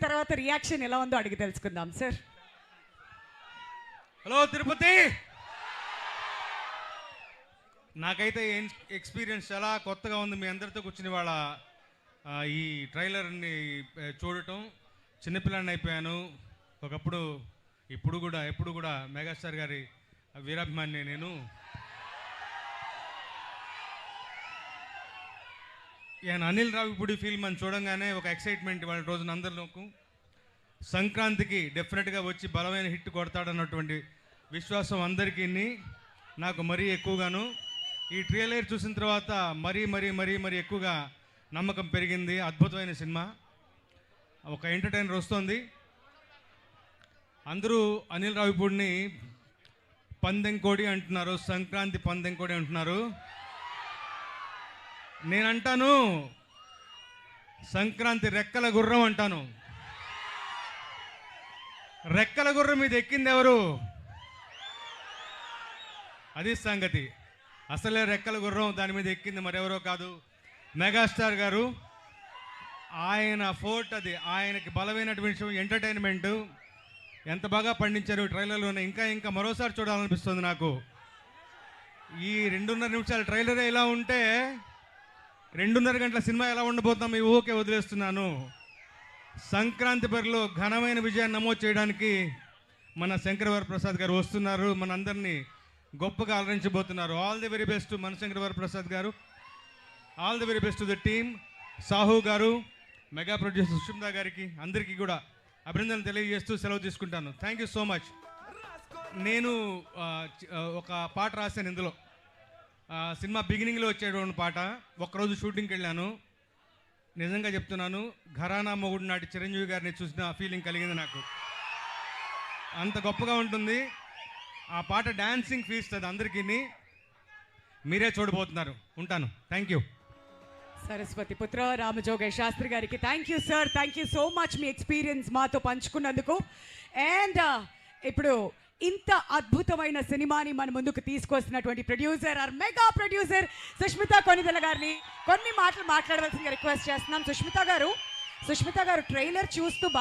తర్వాత రియాక్షన్ ఎలా ఉందో అడిగి తెలుసుకుందాం సార్. హలో తిరుపతి, నాకైతే ఎక్స్పీరియన్స్ చాలా కొత్తగా ఉంది మీ అందరితో కూర్చుని వాళ్ళ ఈ ట్రైలర్ని చూడటం. చిన్నపిల్లాడిని అయిపోయాను ఒకప్పుడు, ఎప్పుడు కూడా మెగాస్టార్ గారి వీరాభిమాని నేను. అనిల్ రావిపూడి ఫిల్మ్ అని చూడంగానే ఒక ఎక్సైట్మెంట్ వాళ్ళ రోజున అందరిలోకి. సంక్రాంతికి డెఫినెట్గా వచ్చి బలమైన హిట్ కొడతాడన్నటువంటి విశ్వాసం అందరికీ, నాకు మరీ ఎక్కువగాను. ఈ ట్రైలర్ చూసిన తర్వాత మరీ ఎక్కువగా నమ్మకం పెరిగింది. అద్భుతమైన సినిమా, ఒక ఎంటర్టైనర్ వస్తుంది. అందరూ అనిల్ రావిపూడిని పందెంకోడి అంటున్నారు, సంక్రాంతి పందెంకోడి అంటున్నారు. నేనంటాను సంక్రాంతి రెక్కల గుర్రం అంటాను. రెక్కల గుర్రం మీద ఎక్కింది ఎవరు? అది సంగతి. అసలే రెక్కల గుర్రం దాని మీద ఎక్కింది మరెవరో కాదు, మెగాస్టార్ గారు. ఆయన ఫోర్ట్ అది, ఆయనకి బలమైనటువంటి విషయం ఎంటర్టైన్మెంట్. ఎంత బాగా పండించారు ట్రైలర్లోనే. ఇంకా మరోసారి చూడాలనిపిస్తుంది నాకు. ఈ 2.5 నిమిషాల ట్రైలరే ఇలా ఉంటే 2.5 గంటల సినిమా ఎలా ఉండబోతాం ఈ ఊకే వదిలేస్తున్నాను. సంక్రాంతి బరిలో ఘనమైన విజయాన్ని నమోదు చేయడానికి మన శంకరవర ప్రసాద్ గారు వస్తున్నారు, మన అందరినీ గొప్పగా అలరించబోతున్నారు. ఆల్ ది వెరీ బెస్ట్ మన శంకరవర ప్రసాద్ గారు. All the very best to the team. Sahu గారు, మెగా ప్రొడ్యూసర్ సుష్మితా గారికి అందరికీ కూడా అభినందనలు తెలియజేస్తూ సెలవు తీసుకుంటాను. Thank you so much. నేను ఒక పాట రాశాను ఇందులో. సినిమా బిగినింగ్లో వచ్చేటువంటి పాట. ఒక్కరోజు షూటింగ్కి వెళ్ళాను. నిజంగా చెప్తున్నాను, ఘరానా మొగుడు నాటి చిరంజీవి గారిని చూసిన ఫీలింగ్ కలిగింది నాకు. అంత గొప్పగా ఉంటుంది ఆ పాట. డాన్సింగ్ ఫీస్ట్ అది అందరికీ. మీరే చూడబోతున్నారు. ఉంటాను. Thank you. సరస్వతి పుత్ర రామజోగయ్య శాస్త్రి గారికి thank you sir. Thank you so much మీ ఎక్స్పీరియన్స్ మాతో పంచుకున్నందుకు. అండ్ ఇప్పుడు ఇంత అద్భుతమైన సినిమాని మన ముందుకు తీసుకొస్తున్నటువంటి producer or mega producer Sushmita Konidela గారిని కొన్ని మాటలు మాట్లాడవలసిందిగా రిక్వెస్ట్ చేస్తున్నాం. సుష్మితా గారు ట్రైలర్ చూస్తూ